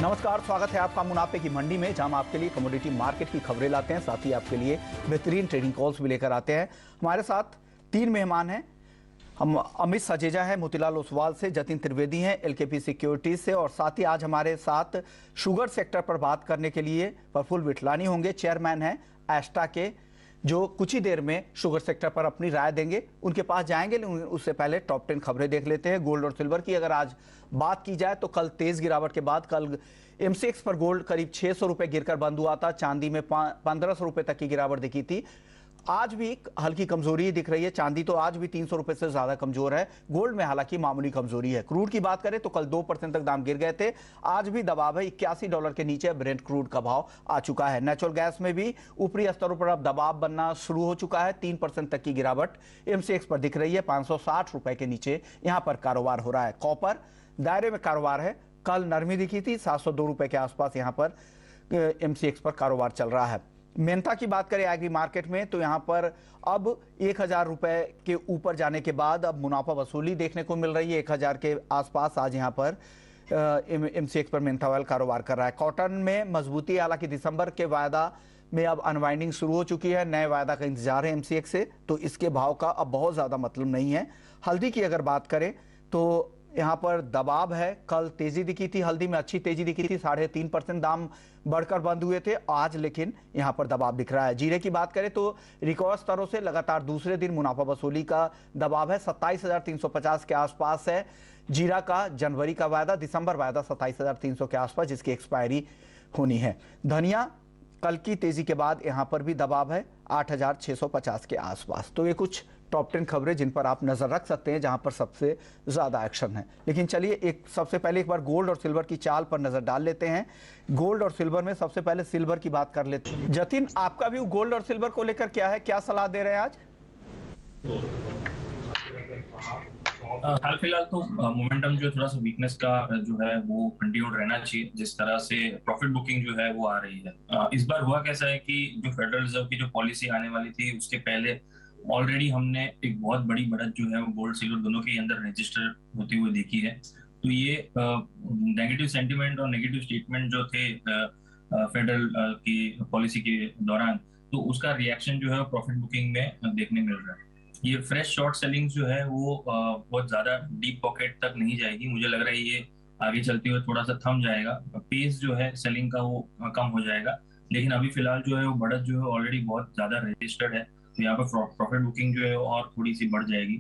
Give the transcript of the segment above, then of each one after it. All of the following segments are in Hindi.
नमस्कार, स्वागत है आपका मुनाफे की मंडी में, जहां हम आपके लिए कमोडिटी मार्केट की खबरें लाते हैं, साथ ही आपके लिए बेहतरीन ट्रेडिंग कॉल्स भी लेकर आते हैं। हमारे साथ तीन मेहमान हैं। हम अमित सजेजा है मोतीलाल ओसवाल से, जतिन त्रिवेदी हैं एलकेपी सिक्योरिटीज से, और साथ ही आज हमारे साथ शुगर सेक्टर पर बात करने के लिए प्रफुल्ल विठलानी होंगे, चेयरमैन हैं एस्टा के, जो कुछ ही देर में शुगर सेक्टर पर अपनी राय देंगे। उनके पास जाएंगे, लेकिन उससे पहले टॉप 10 खबरें देख लेते हैं। गोल्ड और सिल्वर की अगर आज बात की जाए तो कल तेज गिरावट के बाद कल एमसीएक्स पर गोल्ड करीब 600 रुपए गिरकर बंद हुआ था। चांदी में 1500 रुपए तक की गिरावट दिखी थी। आज भी हल्की कमजोरी दिख रही है। चांदी तो आज भी 300 रुपए से ज्यादा कमजोर है। गोल्ड में हालांकि मामूली कमजोरी है। क्रूड की बात करें तो कल 2% तक दाम गिर गए थे। आज भी दबाव है, $81 के नीचे ब्रेंट क्रूड का भाव आ चुका है। नेचुरल गैस में भी ऊपरी स्तरों पर अब दबाव बनना शुरू हो चुका है। 3% तक की गिरावट एमसीएक्स पर दिख रही है। 560 रुपए के नीचे यहां पर कारोबार हो रहा है। कॉपर दायरे में कारोबार है। कल नरमी दिखी थी, 702 रुपए के आसपास यहां पर एमसीएक्स पर कारोबार चल रहा है। मेंथा की बात करें एग्री मार्केट में तो यहां पर अब 1000 रुपए के ऊपर जाने के बाद अब मुनाफा वसूली देखने को मिल रही है। 1000 के आसपास आज यहां पर एमसीएक्स पर मेंथा ऑयल कारोबार कर रहा है। कॉटन में मजबूती, हालांकि दिसंबर के वायदा में अब अनवाइंडिंग शुरू हो चुकी है। नए वायदा का इंतजार है एमसीएक्स से, तो इसके भाव का अब बहुत ज्यादा मतलब नहीं है। हल्दी की अगर बात करें तो यहां पर दबाव है। कल तेजी दिखी थी, हल्दी में अच्छी तेजी दिखी थी, 3.5% दाम बढ़कर बंद हुए थे आज, लेकिन यहां पर दबाव दिख रहा है। जीरे की बात करें तो रिकॉर्ड स्तरों से लगातार दूसरे दिन मुनाफा वसूली का दबाव है। 27,350 के आसपास है जीरा का जनवरी का वायदा, दिसंबर वायदा 27,300 के आसपास, जिसकी एक्सपायरी होनी है। धनिया कल की तेजी के बाद यहां पर भी दबाव है 8,650 के आसपास। तो ये कुछ टॉप 10 खबरें जिन पर आप नजर रख सकते हैं, जहां पर सबसे ज्यादा एक्शन है। लेकिन चलिए सबसे पहले एक बार गोल्ड और सिल्वर की चाल पर नजर डाल लेते हैं। गोल्ड और सिल्वर में सबसे पहले सिल्वर की बात कर लेते हैं। जतिन, आपका व्यू गोल्ड और सिल्वर को लेकर क्या है, क्या सलाह दे रहे हैं आज? हाल फिलहाल तो मोमेंटम जो थोड़ा सा वीकनेस का जो है वो कंटिन्यूड रहना चाहिए। जिस तरह से प्रॉफिट बुकिंग जो है वो आ रही है, इस बार हुआ कैसा है कि जो फेडरल रिजर्व की जो पॉलिसी आने वाली थी उसके पहले ऑलरेडी हमने एक बहुत बड़ी बढ़त जो है वो गोल्ड सिल्वर दोनों के अंदर रजिस्टर होती हुई देखी है। तो ये नेगेटिव सेंटिमेंट और नेगेटिव स्टेटमेंट जो थे फेडरल की पॉलिसी के दौरान, तो उसका रिएक्शन जो है प्रॉफिट बुकिंग में देखने मिल रहा है। ये फ्रेश शॉर्ट सेलिंग जो है वो बहुत ज्यादा डीप पॉकेट तक नहीं जाएगी। मुझे लग रहा है ये आगे चलते हुए थोड़ा सा थम जाएगा, पेस जो है सेलिंग का वो कम हो जाएगा। लेकिन अभी फिलहाल जो है वो बढ़त जो है ऑलरेडी बहुत ज्यादा रजिस्टर्ड है, तो यहाँ पर प्रॉफिट बुकिंग जो है और थोड़ी सी बढ़ जाएगी।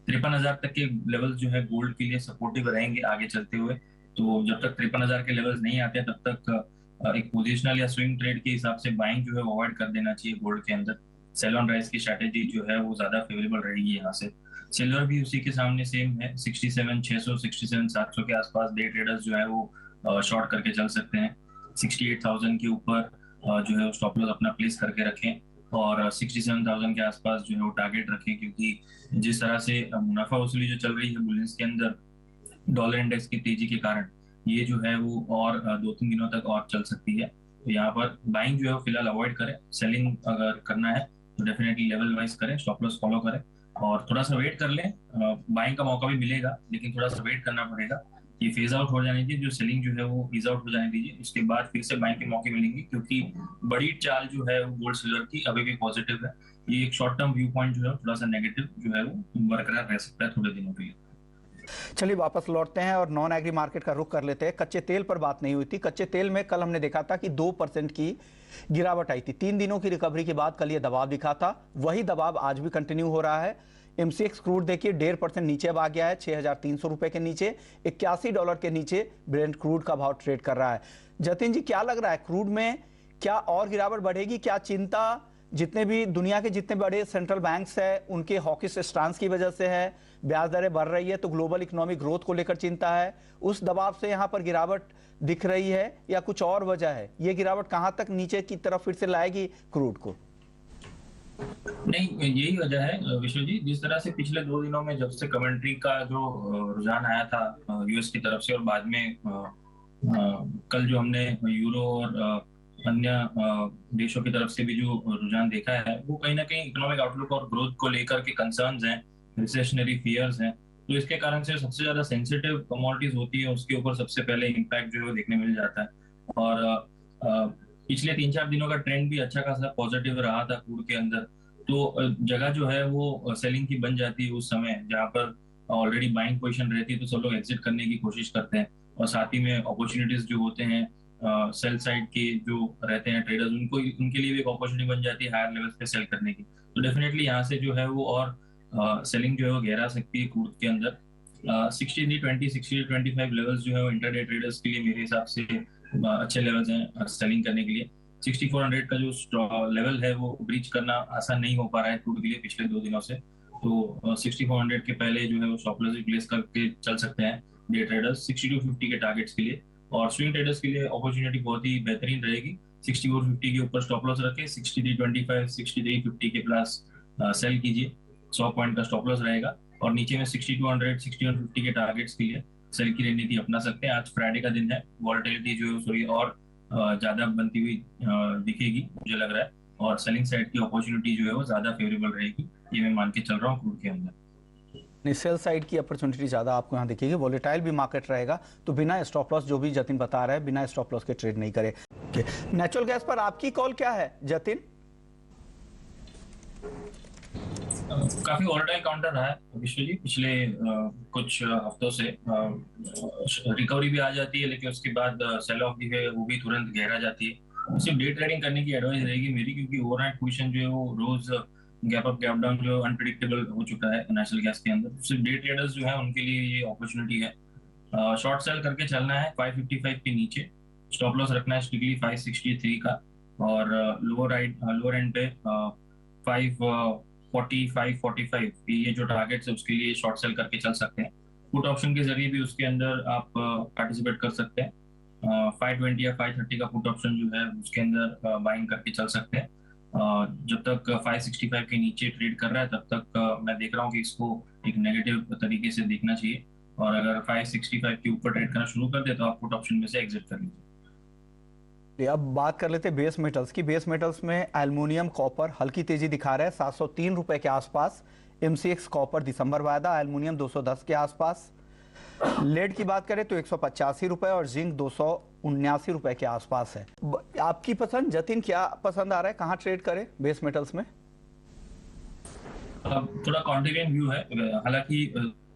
53,000 तक के लेवल्स जो है गोल्ड के लिए सपोर्टिव रहेंगे आगे चलते हुए। तो जब तक 53,000 के लेवल्स नहीं आते तब तक एक पोजिशनल या स्विंग ट्रेड के हिसाब से बाइंग जो है अवॉइड कर देना चाहिए गोल्ड के अंदर। सेल ऑन राइज की स्ट्रैटेजी जो है वो ज्यादा फेवरेबल रहेगी यहाँ से। सिल्वर भी उसी के सामने सेम है, 67,600 67,700 के आसपास डे ट्रेडर्स जो है वो शॉर्ट करके चल सकते हैं। 68,000 के ऊपर जो है स्टॉप लॉस अपना प्लेस करके रखें और 67,000 के आसपास जो है वो टारगेट रखें, क्योंकि जिस तरह से मुनाफा वसूली जो चल रही है बुलियंस के अंदर डॉलर इंडेक्स की तेजी के कारण, ये जो है वो और 2-3 दिनों तक और चल सकती है। तो यहाँ पर बाइंग जो है फिलहाल अवॉइड करें। सेलिंग अगर करना है तो डेफिनेटली लेवल वाइज करें, स्टॉप लॉस फॉलो करें और थोड़ा सा वेट कर लें। बाइंग का मौका भी मिलेगा, लेकिन थोड़ा सा वेट करना पड़ेगा। ये फेज आउट हो जाने दीजिए, जो सेलिंग जो है वो ईज आउट हो जाने दीजिए, उसके बाद फिर से बाइंग के मौके मिलेंगे, क्योंकि बड़ी चाल जो है वो गोल्ड सिल्वर की अभी भी पॉजिटिव है। ये एक शॉर्ट टर्म व्यू पॉइंट जो है थोड़ा सा नेगेटिव जो है वो बरकरार रह सकता है थोड़े दिनों के लिए। चलिए वापस लौटते हैं और नॉन एग्री मार्केट का रुख कर लेते हैं। कच्चे तेल पर बात नहीं हुई थी। कच्चे तेल में कल हमने देखा था कि 2% की गिरावट आई थी। 3 दिनों की रिकवरी के बाद कल ये दबाव दिखा था, वही दबाव आज भी कंटिन्यू हो रहा है। एमसीएक्स क्रूड देखिए 1.5% नीचे अब आ गया है, 6,300 रुपए के नीचे, $81 के नीचे ब्रेंट क्रूड का भाव ट्रेड कर रहा है। जतिन जी, क्या लग रहा है क्रूड में क्या और गिरावट बढ़ेगी? क्या चिंता जितने भी दुनिया के जितने बड़े सेंट्रल बैंक्स है उनके हॉकिश स्टांस की वजह से है? ब्याज दरें बढ़ रही है तो ग्लोबल इकोनॉमिक ग्रोथ को लेकर चिंता है, उस दबाव से यहां पर गिरावट दिख रही है, या कुछ और वजह है? ये गिरावट कहां तक नीचे की तरफ फिर से लाएगी क्रूड को? नहीं, यही वजह है विश्व जी। जिस तरह से पिछले 2 दिनों में जब से कमेंट्री का जो रुझान आया था यूएस की तरफ से, और बाद में कल जो हमने यूरो और अन्य देशों की तरफ से भी जो रुझान देखा है, वो कहीं ना कहीं इकोनॉमिक आउटलुक और ग्रोथ को लेकर के कंसर्न्स हैं, रिसेशनरी फियर्स हैं। तो इसके कारण से सबसे ज्यादा सेंसिटिव कमोडिटीज होती है उसके ऊपर सबसे पहले इम्पैक्ट जो है वो देखने मिल जाता है। और पिछले 3-4 दिनों का ट्रेंड भी अच्छा खासा पॉजिटिव रहा था क्रूड के अंदर। तो जगह जो है वो सेलिंग की बन जाती है उस समय जहां पर ऑलरेडी बाइंग पोजीशन रहती है, तो सब लोग एग्जिट करने की कोशिश करते हैं। और साथ ही में अपॉर्चुनिटीज जो होते हैं सेल साइड के जो रहते हैं ट्रेडर्स, उनको उनके लिए भी एक अपॉर्चुनिटी बन जाती है हायर लेवल्स पे सेल करने की। तो डेफिनेटली यहाँ से जो है वो और सेलिंग जो है वो गहरा सकती है क्रूड के अंदर। 63-20 60-25 लेवल्स जो है वो इंटरडे ट्रेडर्स के लिए मेरे हिसाब से अच्छे लेवल्स हैं सेलिंग करने के लिए। 6400 का जो लेवल है वो ब्रीच करना आसान नहीं हो पा रहा है क्रूड के लिए पिछले 2 दिनों से। तो 6400 के पहले जो है वो स्टॉप लॉस प्लेस करके चल सकते हैं डे ट्रेडर्स 6250 के टारगेट्स के लिए। और स्विंग ट्रेडर्स के लिए अपॉर्चुनिटी बहुत ही बेहतरीन रहेगी। 6450 के ऊपर स्टॉप लॉस रखे, 6325 6350 के प्लस सेल कीजिए, 100 पॉइंट का स्टॉप लॉस रहेगा। और नीचे में 6200 6150 के टारगेट्स के लिए सेल की रणनीति अपना सकते हैं। आज फ्राइडे का दिन है, वॉलेटिलिटी जो है थोड़ी और ज्यादा बनती हुई दिखेगी मुझे लग रहा है। और सेलिंग साइड की अपॉर्चुनिटी जो है वो ज्यादा फेवरेबल रहेगी, ये मैं मान के चल रहा हूँ क्रूड के अंदर। सेल साइड की अपॉर्चुनिटी ज़्यादा आपको यहाँ दिखेगी, वॉलेटाइल भी मार्केट रहेगा, तो बिना स्टॉप लॉस, जो भी जतिन बता रहा है, बिना स्टॉप लॉस के ट्रेड नहीं करे। नेचुरल गैस पर आपकी कॉल क्या है जतिन? काफी वॉलेटाइल काउंटर रहा है विश्व जी पिछले कुछ हफ्तों से। रिकवरी भी आ जाती है लेकिन उसके बाद सेल ऑफ भी है वो भी तुरंत गहरा जाती है। सिर्फ डे ट्रेडिंग करने की एडवाइस रहेगी मेरी, क्योंकि ओवरनाइट पोजीशन जो है वो रोज गैप अप गैप डाउन जो अनप्रिडिक्टेबल हो चुका है नेचुरल गैस के अंदर। सिर्फ डे ट्रेडर्स जो है उनके लिए ये अपॉर्चुनिटी है। शॉर्ट सेल करके चलना है 555 के नीचे, स्टॉप लॉस रखना है स्ट्रिक्टली 563 का। और लोअर एंड पे 545 ये जो टारगेट्स है उसके लिए शॉर्ट सेल करके चल सकते हैं। पुट ऑप्शन के जरिए भी उसके अंदर आप पार्टिसिपेट कर सकते हैं। 520 या 530 का पुट ऑप्शन जो है उसके अंदर बाइंग करके चल सकते हैं। जब तक 565 के नीचे ट्रेड कर रहा है तब तक मैं देख रहा हूँ कि इसको एक नेगेटिव तरीके से देखना चाहिए। और अगर 565 के ऊपर ट्रेड करना शुरू कर दे तो आप पुट ऑप्शन में से एग्जिट कर लीजिए। अब बात कर लेते हैं बेस मेटल्स की। बेस मेटल्स में एल्युमिनियम, कॉपर हल्की तेजी दिखा रहा है 703 रुपए के आसपास। MCX कॉपर दिसंबर वायदा, एल्युमिनियम 210 के आसपास। लेड की बात करें तो 185 रुपए और जिंक 279 रुपए के आसपास है। आपकी पसंद जतिन, क्या पसंद आ रहा है, कहाँ ट्रेड करें बेस मेटल्स में? थोड़ा कॉन्टिनेंट व्यू है, हालांकि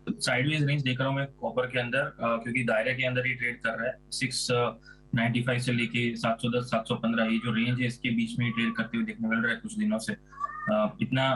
साइडवेज रेंज देख रहा हूँ मैं कॉपर के अंदर, क्योंकि दायरे के अंदर ही ट्रेड कर रहा है। 695 से लेके 710 715 ये जो रेंज है इसके बीच में ही ट्रेड करते हुए देखने मिल रहा है कुछ दिनों से। इतना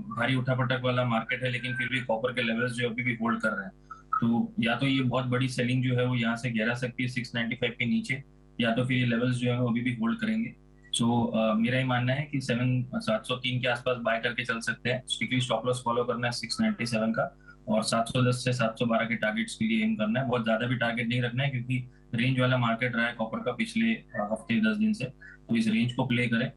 भारी उठापटक वाला मार्केट है लेकिन फिर भी कॉपर के लेवल्स जो अभी भी होल्ड कर रहे हैं। तो या तो ये बहुत बड़ी सेलिंग जो है वो यहाँ से गिरा सकती है 695 के नीचे, या तो फिर ये लेवल्स जो है वो अभी भी होल्ड करेंगे। सो मेरा ही मानना है कि 703 के आसपास बाय करके चल सकते हैं। स्ट्रिक्टली स्टॉप लॉस फॉलो करना है 697 का, और 710 से 712 के टारगेट्स के लिए एम करना है। बहुत ज्यादा भी टारगेट नहीं रखना है क्योंकि रेंज वाला मार्केट रहा है कॉपर का पिछले हफ्ते 10 दिन से, तो इस रेंज को प्ले करें।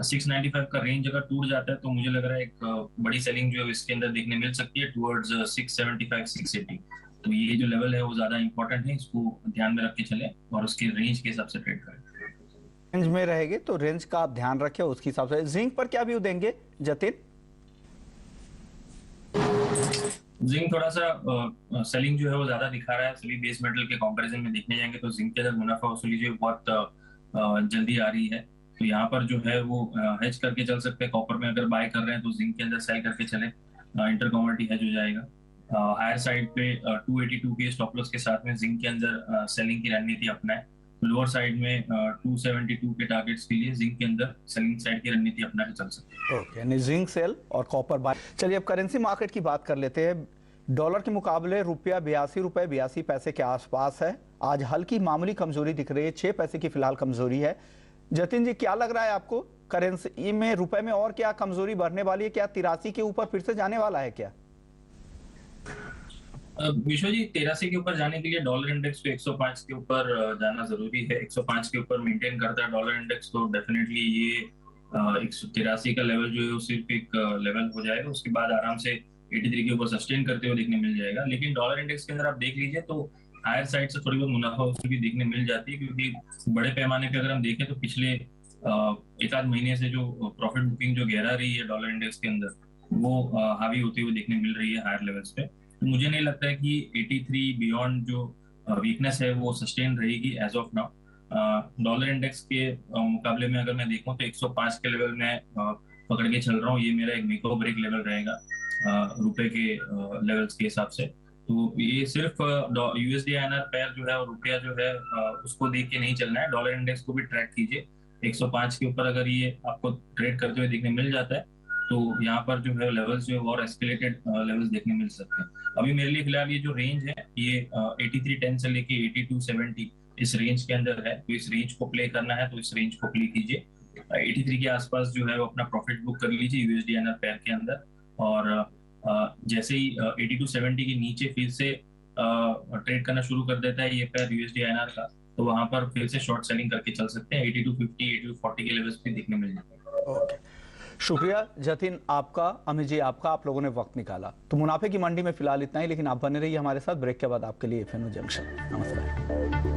695 का रेंज अगर टूट जाता है तो मुझे लग रहा है एक बड़ी सेलिंग जो है इसके अंदर देखने मिल सकती है टुवर्ड्स 675 680। तो ये जो लेवल है वो ज्यादा इंपॉर्टेंट है, इसको ध्यान में रख के चले और उसके रेंज के हिसाब से ट्रेड करें। रेंज में रहेंगे तो रेंज का आप ध्यान रखें, उसके हिसाब से। जिंक पर क्या व्यू देंगे जतिन? जिंक थोड़ा सा सेलिंग जो है वो ज्यादा दिखा रहा है सभी बेस मेटल के कंपैरिजन में देखने जाएंगे तो जिंक के अंदर मुनाफा वसूली जो बहुत जल्दी आ रही है। तो यहाँ पर जो है वो हेज करके चल सकते हैं। कॉपर में अगर बाय कर रहे हैं तो जिंक के अंदर सेल करके चले, इंटर कमोडिटी हेज हो जाएगा। हायर साइड पे 282 के स्टॉप लॉस के साथ में जिंक के अंदर सेलिंग की रणनीति अपनाएं। लोअर साइड में 272 के टारगेट्स के लिए जिंक के अंदर सेलिंग साइड की रणनीति अपना के चल सकते हैं। ओके, जिंक सेल और कॉपर बाय। चलिए अब करेंसी मार्केट की बात कर लेते हैं। डॉलर के मुकाबले रुपया 82 रुपए 82 पैसे के आसपास है। आज हल्की मामूली कमजोरी दिख रही है, 6 पैसे की फिलहाल कमजोरी है। जतिन जी, क्या लग रहा है आपको करेंसी में रुपए में और क्या कमजोरी बढ़ने वाली है? क्या 83 के ऊपर फिर से जाने वाला है क्या? विश्व जी 83 के ऊपर जाने के लिए डॉलर इंडेक्स को 105 के ऊपर जाना जरूरी है। 105 के ऊपर मेंटेन करता है डॉलर इंडेक्स तो डेफिनेटली ये 183 का लेवल जो है वो सिर्फ एक लेवल हो जाएगा, उसके बाद आराम से 83 के ऊपर सस्टेन करते हुए देखने मिल जाएगा। लेकिन डॉलर इंडेक्स के अंदर आप देख लीजिए तो हायर साइड से थोड़ी बहुत मुनाफा वसूली भी देखने मिल जाती है, क्योंकि बड़े पैमाने पे अगर हम देखें तो पिछले एक आध महीने से जो प्रॉफिट बुकिंग जो गहरा रही है डॉलर इंडेक्स के अंदर वो हावी होती हुई देखने मिल रही है हायर लेवल्स पे। तो मुझे नहीं लगता है कि 83 बियॉन्ड जो वीकनेस है वो सस्टेन रहेगी as of now. Dollar index के मुकाबले में अगर मैं देखूं तो 105 के लेवल में पकड़ के चल रहा हूँ। ये मेरा एक मेक और ब्रेक लेवल रहेगा रुपए के लेवल्स के हिसाब से। तो ये सिर्फ यूएसडी आईएनआर पेयर जो है और रुपया जो है उसको देख के नहीं चलना है, डॉलर इंडेक्स को भी ट्रैक कीजिए। 105 के ऊपर अगर ये आपको ट्रेड करते हुए देखने मिल जाता है तो यहाँ पर जो है लेवल्स जो है और एस्केलेटेड लेवल्स देखने मिल सकते हैं। अभी मेरे लिए फिलहाल ये जो रेंज है ये 8310 से लेके 8270 इस रेंज के अंदर है। तो इस रेंज को प्ले करना है तो इस रेंज को प्ले कीजिए। 83 के आसपास जो है वो अपना प्रॉफिट बुक कर लीजिए यूएसडी आईएनआर पेयर के अंदर। और जैसे ही 8270 के नीचे फिर से ट्रेड करना शुरू कर देता है ये पेयर यूएसडी आईएनआर का, तो वहां पर फिर से शॉर्ट सेलिंग करके चल सकते हैं। 8250 8240 के लेवल्स भी देखने मिल जाते हैं। ओके, शुक्रिया जतिन आपका, अमित जी आपका, आप लोगों ने वक्त निकाला। तो मुनाफे की मंडी में फिलहाल इतना ही, लेकिन आप बने रहिए हमारे साथ। ब्रेक के बाद आपके लिए एफएनओ जंक्शन। नमस्कार।